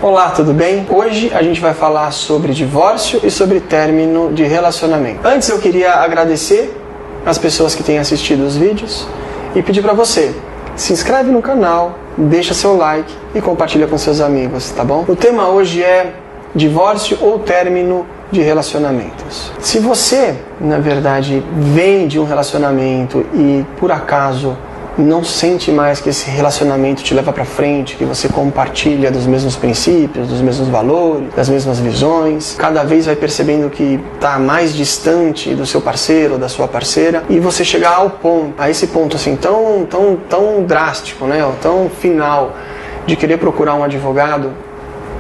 Olá, tudo bem? Hoje a gente vai falar sobre divórcio e sobre término de relacionamento. Antes eu queria agradecer as pessoas que têm assistido os vídeos e pedir para você, se inscreve no canal, deixa seu like e compartilha com seus amigos, tá bom? O tema hoje é divórcio ou término de relacionamentos. Se você, na verdade, vem de um relacionamento e por acaso não sente mais que esse relacionamento te leva para frente, que você compartilha dos mesmos princípios, dos mesmos valores, das mesmas visões, cada vez vai percebendo que está mais distante do seu parceiro ou da sua parceira, e você chegar a esse ponto assim tão drástico, né, ou tão final, de querer procurar um advogado,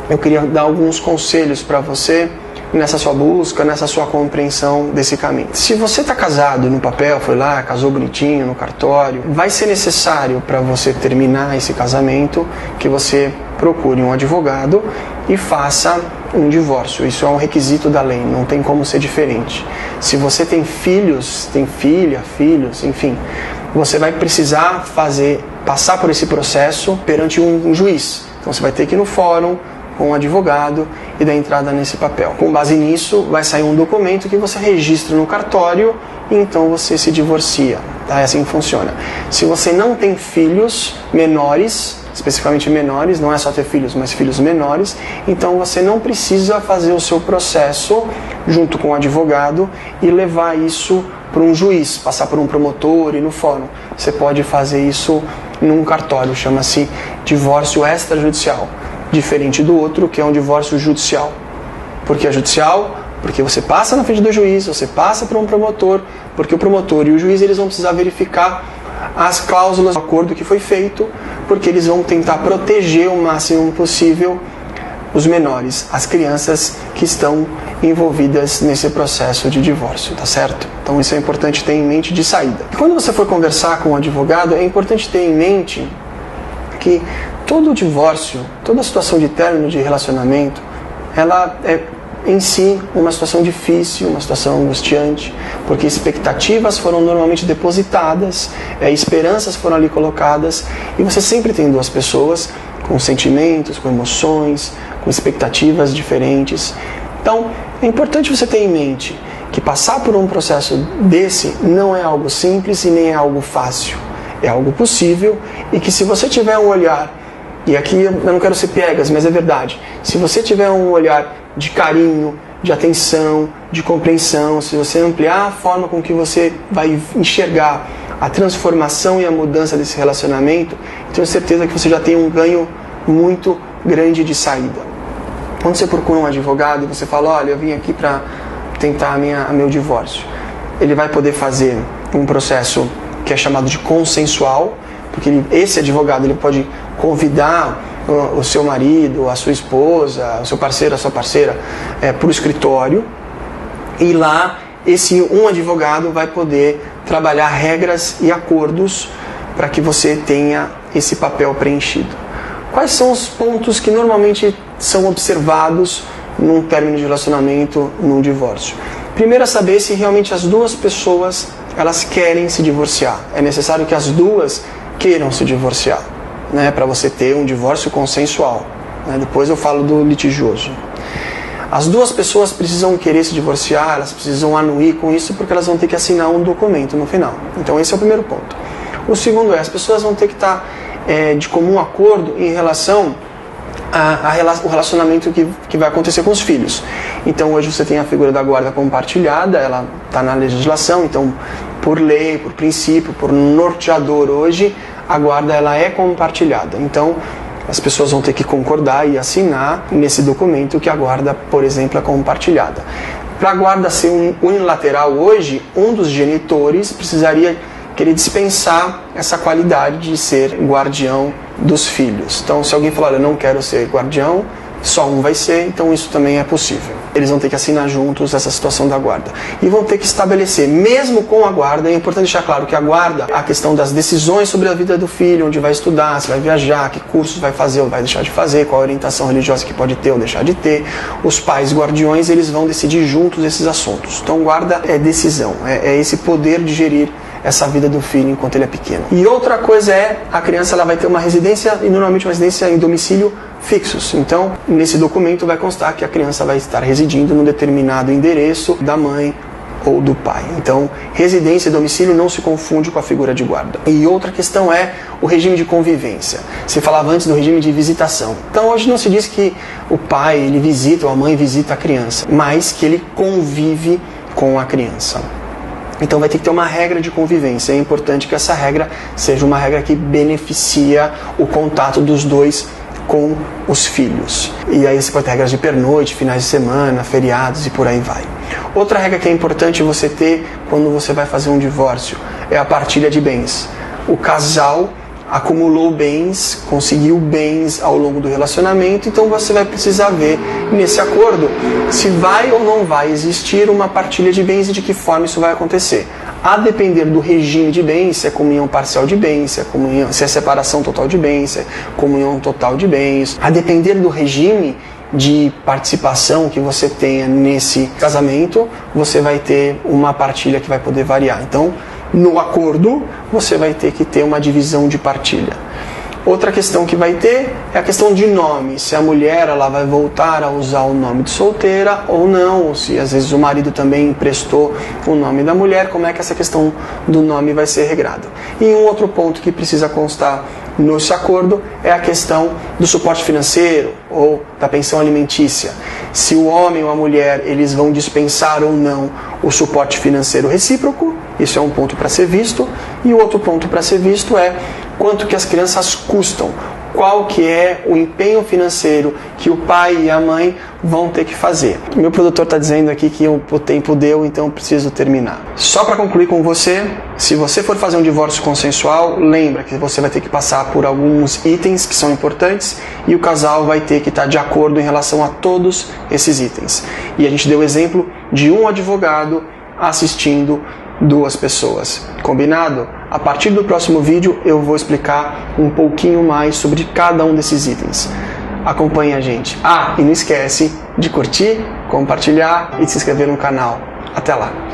eu queria dar alguns conselhos para você nessa sua busca, nessa sua compreensão desse caminho. Se você está casado no papel, foi lá, casou bonitinho no cartório, vai ser necessário para você terminar esse casamento que você procure um advogado e faça um divórcio. Isso é um requisito da lei, não tem como ser diferente. Se você tem filhos, tem filhos, enfim, você vai precisar passar por esse processo perante um juiz. Então você vai ter que ir no fórum com um advogado e dar entrada nesse papel. Com base nisso, vai sair um documento que você registra no cartório e então você se divorcia. Tá? É assim que funciona. Se você não tem filhos menores, especificamente menores, não é só ter filhos, mas filhos menores, então você não precisa fazer o seu processo junto com o advogado e levar isso para um juiz, passar por um promotor e no fórum. Você pode fazer isso num cartório, chama-se divórcio extrajudicial. Diferente do outro, que é um divórcio judicial. Por que é judicial? Porque você passa na frente do juiz, você passa para um promotor, porque o promotor e o juiz eles vão precisar verificar as cláusulas do acordo que foi feito, porque eles vão tentar proteger o máximo possível os menores, as crianças que estão envolvidas nesse processo de divórcio, tá certo? Então isso é importante ter em mente de saída. Quando você for conversar com um advogado, é importante ter em mente que todo divórcio, toda situação de término de relacionamento, ela é em si uma situação difícil, uma situação angustiante, porque expectativas foram normalmente depositadas, esperanças foram ali colocadas, e você sempre tem duas pessoas com sentimentos, com emoções, com expectativas diferentes. Então, é importante você ter em mente que passar por um processo desse não é algo simples e nem é algo fácil. É algo possível e que se você tiver um olhar, e aqui eu não quero ser piegas, mas é verdade, se você tiver um olhar de carinho, de atenção, de compreensão, se você ampliar a forma com que você vai enxergar a transformação e a mudança desse relacionamento, eu tenho certeza que você já tem um ganho muito grande de saída. Quando você procura um advogado e você fala, olha, eu vim aqui para tentar meu divórcio, ele vai poder fazer um processo que é chamado de consensual, porque esse advogado ele pode convidar o seu marido, a sua esposa, o seu parceiro, a sua parceira para o escritório, e lá um advogado vai poder trabalhar regras e acordos para que você tenha esse papel preenchido. Quais são os pontos que normalmente são observados num término de relacionamento, num divórcio? Primeiro é saber se realmente as duas pessoas elas querem se divorciar. É necessário que as duas queiram se divorciar, né, para você ter um divórcio consensual. Né? Depois eu falo do litigioso. As duas pessoas precisam querer se divorciar, elas precisam anuir com isso, porque elas vão ter que assinar um documento no final. Então esse é o primeiro ponto. O segundo as pessoas vão ter que estar de comum acordo em relação o relacionamento que vai acontecer com os filhos. Então hoje você tem a figura da guarda compartilhada, ela está na legislação, então por lei, por princípio, por norteador hoje, a guarda ela é compartilhada. Então as pessoas vão ter que concordar e assinar nesse documento que a guarda, por exemplo, é compartilhada. Para a guarda ser unilateral hoje, um dos genitores precisaria querer dispensar essa qualidade de ser guardião dos filhos. Então, se alguém falar, olha, eu não quero ser guardião, só um vai ser, então isso também é possível. Eles vão ter que assinar juntos essa situação da guarda. E vão ter que estabelecer, mesmo com a guarda, é importante deixar claro que a guarda, a questão das decisões sobre a vida do filho, onde vai estudar, se vai viajar, que cursos vai fazer ou vai deixar de fazer, qual a orientação religiosa que pode ter ou deixar de ter, os pais guardiões, eles vão decidir juntos esses assuntos. Então, guarda é decisão, é esse poder de gerir essa vida do filho enquanto ele é pequeno. E outra coisa é, a criança ela vai ter uma residência, e normalmente uma residência em domicílio fixos. Então, nesse documento vai constar que a criança vai estar residindo num determinado endereço da mãe ou do pai. Então, residência e domicílio não se confunde com a figura de guarda. E outra questão é o regime de convivência. Se falava antes do regime de visitação. Então, hoje não se diz que o pai ele visita ou a mãe visita a criança, mas que ele convive com a criança. Então vai ter que ter uma regra de convivência. É importante que essa regra seja uma regra que beneficia o contato dos dois com os filhos. E aí você pode ter regras de pernoite, finais de semana, feriados e por aí vai. Outra regra que é importante você ter quando você vai fazer um divórcio é a partilha de bens. O casal acumulou bens, conseguiu bens ao longo do relacionamento, então você vai precisar ver nesse acordo se vai ou não vai existir uma partilha de bens e de que forma isso vai acontecer. A depender do regime de bens, se é comunhão parcial de bens, se é separação total de bens, se é comunhão total de bens, a depender do regime de participação que você tenha nesse casamento, você vai ter uma partilha que vai poder variar. Então, no acordo, você vai ter que ter uma divisão de partilha. Outra questão que vai ter é a questão de nome. Se a mulher ela vai voltar a usar o nome de solteira ou não, ou se às vezes o marido também emprestou o nome da mulher, como é que essa questão do nome vai ser regrada. E um outro ponto que precisa constar nesse acordo é a questão do suporte financeiro ou da pensão alimentícia. Se o homem ou a mulher eles vão dispensar ou não o suporte financeiro recíproco, isso é um ponto para ser visto. E o outro ponto para ser visto é quanto que as crianças custam, qual que é o empenho financeiro que o pai e a mãe vão ter que fazer. Meu produtor está dizendo aqui que o tempo deu, então eu preciso terminar. Só para concluir com você, se você for fazer um divórcio consensual, lembra que você vai ter que passar por alguns itens que são importantes e o casal vai ter que estar de acordo em relação a todos esses itens. E a gente deu o exemplo de um advogado assistindo 2 pessoas. Combinado? A partir do próximo vídeo eu vou explicar um pouquinho mais sobre cada um desses itens. Acompanhe a gente. E não esquece de curtir, compartilhar e de se inscrever no canal. Até lá!